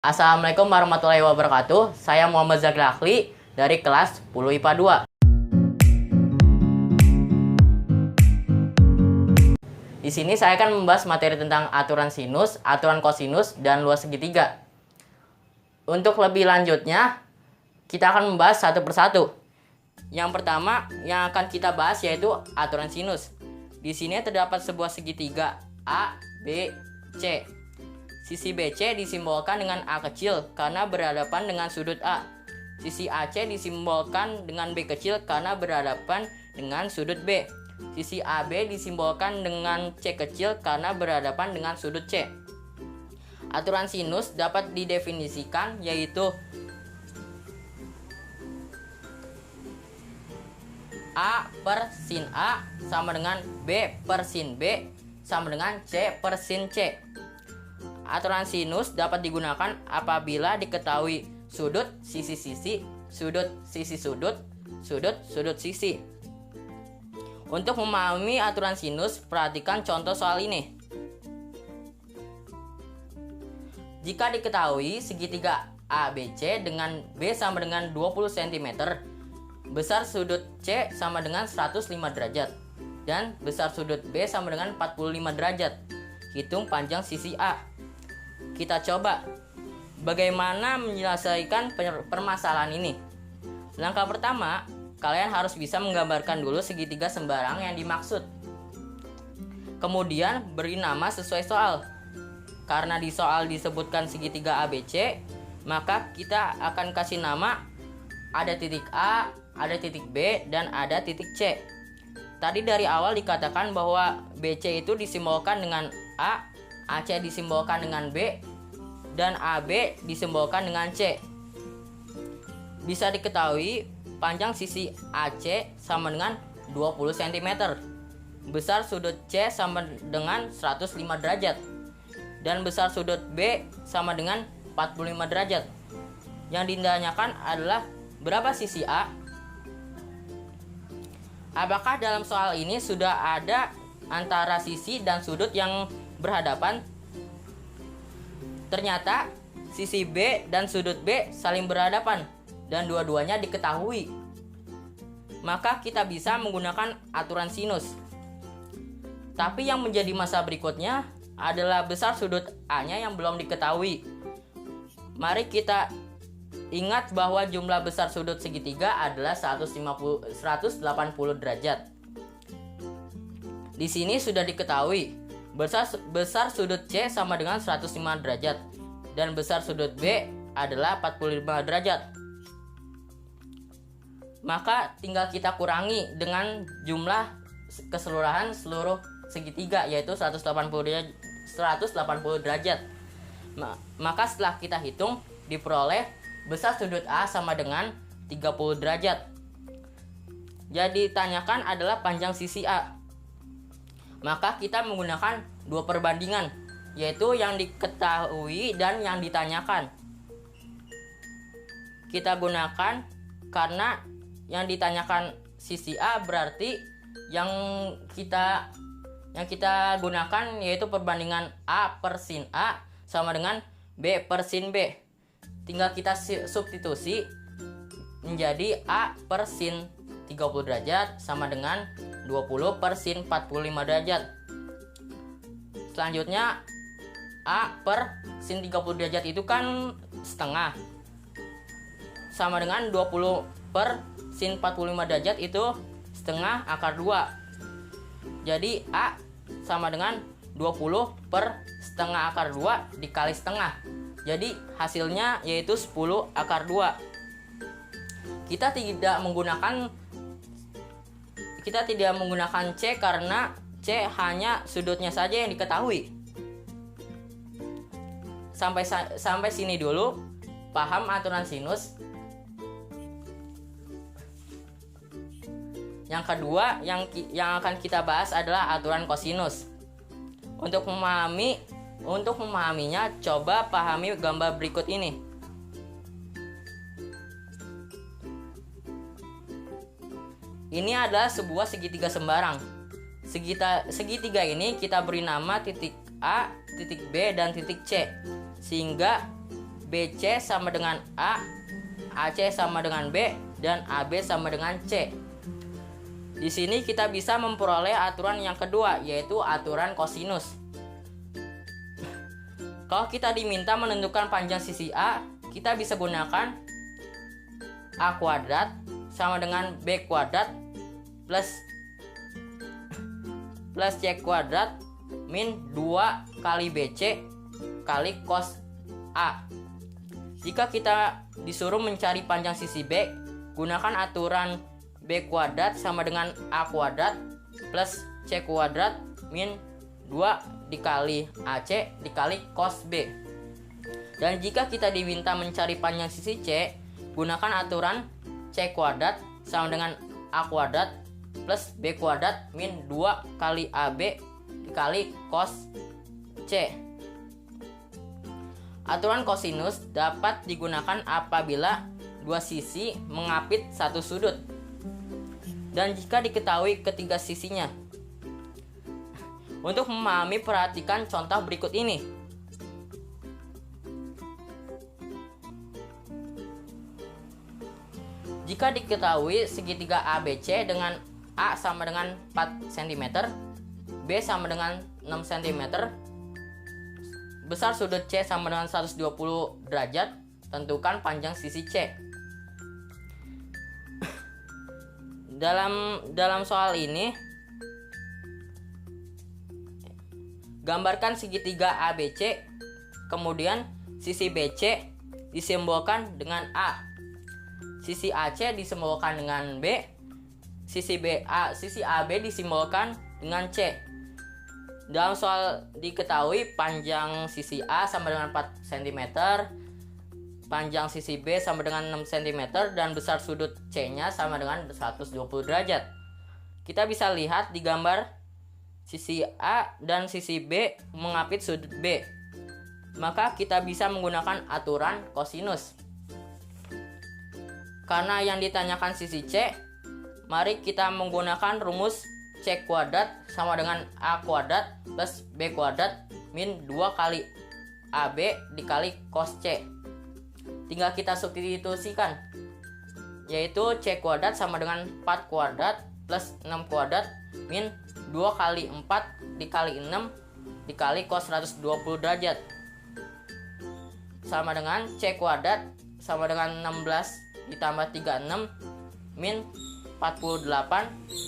Assalamualaikum warahmatullahi wabarakatuh. Saya Muhammad Zagrahli dari kelas 10 IPA 2. Di sini saya akan membahas materi tentang aturan sinus, aturan kosinus, dan luas segitiga. Untuk lebih lanjutnya, kita akan membahas satu persatu. Yang pertama yang akan kita bahas yaitu aturan sinus. Di sini terdapat sebuah segitiga A, B, C. Sisi BC disimbolkan dengan A kecil karena berhadapan dengan sudut A. Sisi AC disimbolkan dengan B kecil karena berhadapan dengan sudut B. Sisi AB disimbolkan dengan C kecil karena berhadapan dengan sudut C. Aturan sinus dapat didefinisikan yaitu A per sin A sama dengan B per sin B sama dengan C per sin C. Aturan sinus dapat digunakan apabila diketahui sudut sisi-sisi, sudut sisi-sudut, sudut sisi. Untuk memahami aturan sinus, perhatikan contoh soal ini. Jika diketahui segitiga ABC dengan B sama dengan 20 cm, besar sudut C sama dengan 105 derajat, dan besar sudut B sama dengan 45 derajat. Hitung panjang sisi A. Kita coba bagaimana menyelesaikan permasalahan ini. Langkah pertama, kalian harus bisa menggambarkan dulu segitiga sembarang yang dimaksud. Kemudian beri nama sesuai soal. Karena di soal disebutkan segitiga ABC, maka kita akan kasih nama ada titik A, ada titik B, dan ada titik C. Tadi dari awal dikatakan bahwa BC itu disimbolkan dengan A, AC disimbolkan dengan B, dan AB disimbolkan dengan C. Bisa diketahui panjang sisi AC sama dengan 20 cm. Besar sudut C sama dengan 105 derajat. Dan besar sudut B sama dengan 45 derajat. Yang ditanyakan adalah berapa sisi A? Apakah dalam soal ini sudah ada antara sisi dan sudut yang berhadapan? Ternyata sisi B dan sudut B saling berhadapan dan dua-duanya diketahui. Maka kita bisa menggunakan aturan sinus. Tapi yang menjadi masalah berikutnya adalah besar sudut A-nya yang belum diketahui. Mari kita ingat bahwa jumlah besar sudut segitiga adalah 180 derajat. Di sini sudah diketahui besar sudut C sama dengan 105 derajat dan besar sudut B adalah 45 derajat. Maka tinggal kita kurangi dengan jumlah keseluruhan seluruh segitiga yaitu 180 derajat. Maka setelah kita hitung diperoleh besar sudut A sama dengan 30 derajat. Jadi ditanyakan adalah panjang sisi A. Maka kita menggunakan dua perbandingan, yaitu yang diketahui dan yang ditanyakan. Kita gunakan karena yang ditanyakan sisi A berarti yang kita gunakan yaitu perbandingan A per sin A sama dengan B per sin B. Tinggal kita substitusi menjadi A per sin 30 derajat sama dengan 20 per sin 45 derajat. Selanjutnya A per sin 30 derajat itu kan setengah, sama dengan 20 per sin 45 derajat itu setengah akar 2. Jadi A sama dengan 20 per setengah akar 2 dikali setengah. Jadi hasilnya yaitu 10 akar 2. Kita tidak menggunakan C karena C hanya sudutnya saja yang diketahui. Sampai sini dulu. Paham aturan sinus? Yang kedua yang akan kita bahas adalah aturan kosinus. Untuk memahaminya, coba pahami gambar berikut ini. Ini adalah sebuah segitiga sembarang. Segitiga ini kita beri nama titik A, titik B, dan titik C. Sehingga BC sama dengan A, AC sama dengan B, dan AB sama dengan C. Di sini kita bisa memperoleh aturan yang kedua, yaitu aturan kosinus. Kalau kita diminta menentukan panjang sisi A, kita bisa gunakan A kuadrat sama dengan B kuadrat plus C kuadrat min 2 kali BC kali cos A. Jika kita disuruh mencari panjang sisi B, gunakan aturan B kuadrat sama dengan A kuadrat plus C kuadrat min 2 dikali AC dikali cos B. Dan jika kita diminta mencari panjang sisi C, gunakan aturan C kuadrat sama dengan A kuadrat plus B kuadrat min 2 kali AB dikali cos C. Aturan kosinus dapat digunakan apabila dua sisi mengapit satu sudut dan jika diketahui ketiga sisinya. Untuk memahami, perhatikan contoh berikut ini. Jika diketahui segitiga ABC dengan A sama dengan 4 cm, B sama dengan 6 cm, besar sudut C sama dengan 120 derajat, tentukan panjang sisi C. Dalam soal ini, gambarkan segitiga ABC, kemudian sisi BC disimbolkan dengan A, sisi AC disimbolkan dengan B, sisi AB disimbolkan dengan C. Dalam soal diketahui panjang sisi A sama dengan 4 cm, panjang sisi B sama dengan 6 cm, dan besar sudut C-nya sama dengan 120 derajat. Kita bisa lihat di gambar sisi A dan sisi B mengapit sudut B. Maka kita bisa menggunakan aturan kosinus. Karena yang ditanyakan sisi C, mari kita menggunakan rumus C kuadrat sama dengan A kuadrat plus B kuadrat min 2 kali AB dikali cos C. Tinggal kita substitusikan, yaitu C kuadrat sama dengan 4 kuadrat plus 6 kuadrat min 2 kali 4 dikali 6 dikali cos 120 derajat sama dengan C kuadrat sama dengan 16 ditambah 36 min 48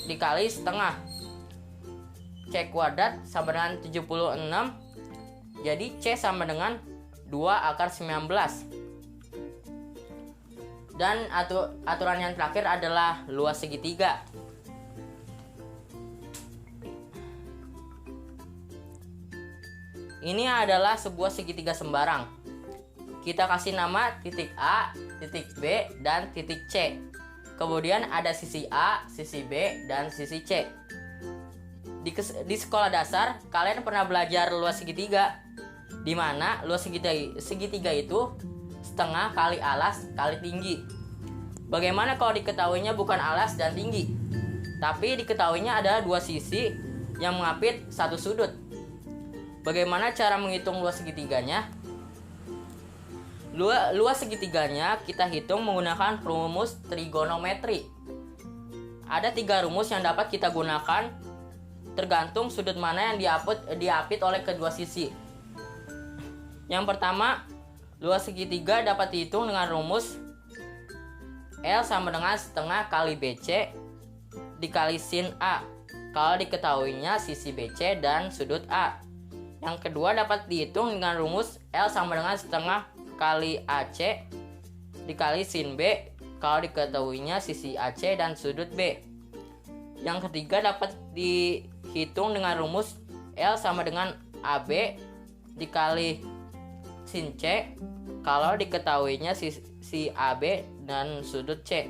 dikali setengah. C kuadrat sama dengan 76, jadi C sama dengan 2 akar 19. Dan aturan yang terakhir adalah luas segitiga. Ini adalah sebuah segitiga sembarang. Kita kasih nama titik A, titik B, dan titik C. Kemudian ada sisi A, sisi B, dan sisi C. Di sekolah dasar, kalian pernah belajar luas segitiga, di mana luas segitiga itu setengah kali alas kali tinggi. Bagaimana kalau diketahuinya bukan alas dan tinggi, tapi diketahuinya ada dua sisi yang mengapit satu sudut? Bagaimana cara menghitung luas segitiganya? Luas segitiganya kita hitung menggunakan rumus trigonometri. Ada 3 rumus yang dapat kita gunakan tergantung sudut mana yang diapit oleh kedua sisi. Yang pertama, luas segitiga dapat dihitung dengan rumus L sama dengan setengah kali BC dikali sin A kalau diketahuinya sisi BC dan sudut A. Yang kedua dapat dihitung dengan rumus L sama dengan setengah kali AC dikali sin B kalau diketahuinya sisi AC dan sudut B. Yang ketiga dapat dihitung dengan rumus L sama dengan AB dikali sin C kalau diketahuinya sisi AB dan sudut C.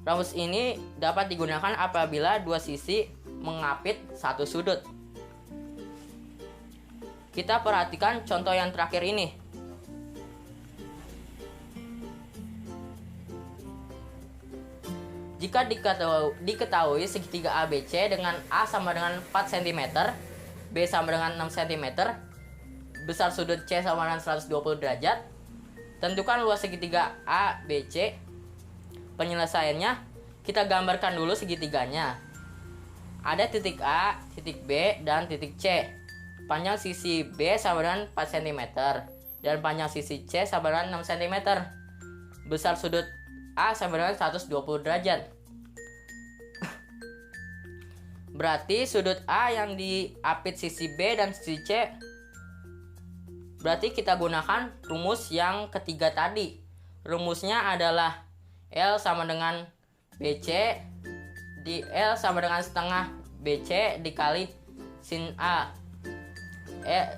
Rumus ini dapat digunakan apabila dua sisi mengapit satu sudut. Kita perhatikan contoh yang terakhir ini. Jika diketahui segitiga ABC dengan A sama dengan 4 cm, B sama dengan 6 cm, besar sudut C sama dengan 120 derajat. Tentukan luas segitiga ABC. Penyelesaiannya, kita gambarkan dulu segitiganya. Ada titik A, titik B, dan titik C. Panjang sisi B sama dengan 4 cm dan panjang sisi C sama dengan 6 cm. Besar sudut A sama dengan 120 derajat. Berarti sudut A yang diapit sisi B dan sisi C. Berarti kita gunakan rumus yang ketiga tadi. Rumusnya adalah L sama dengan BC di L sama dengan setengah BC dikali sin A.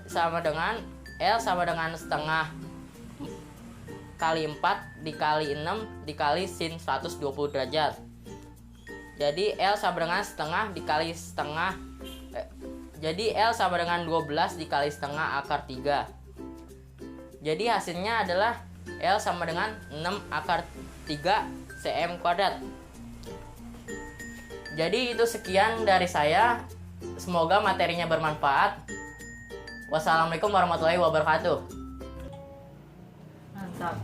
Sama dengan L sama dengan setengah kali 4 dikali 6 dikali sin 120 derajat. Jadi L sama dengan setengah dikali setengah. Jadi L sama dengan 12 dikali setengah akar 3. Jadi hasilnya adalah L sama dengan 6 akar 3 cm kuadrat. Jadi itu sekian dari saya. Semoga materinya bermanfaat. Wassalamualaikum warahmatullahi wabarakatuh. Mantap.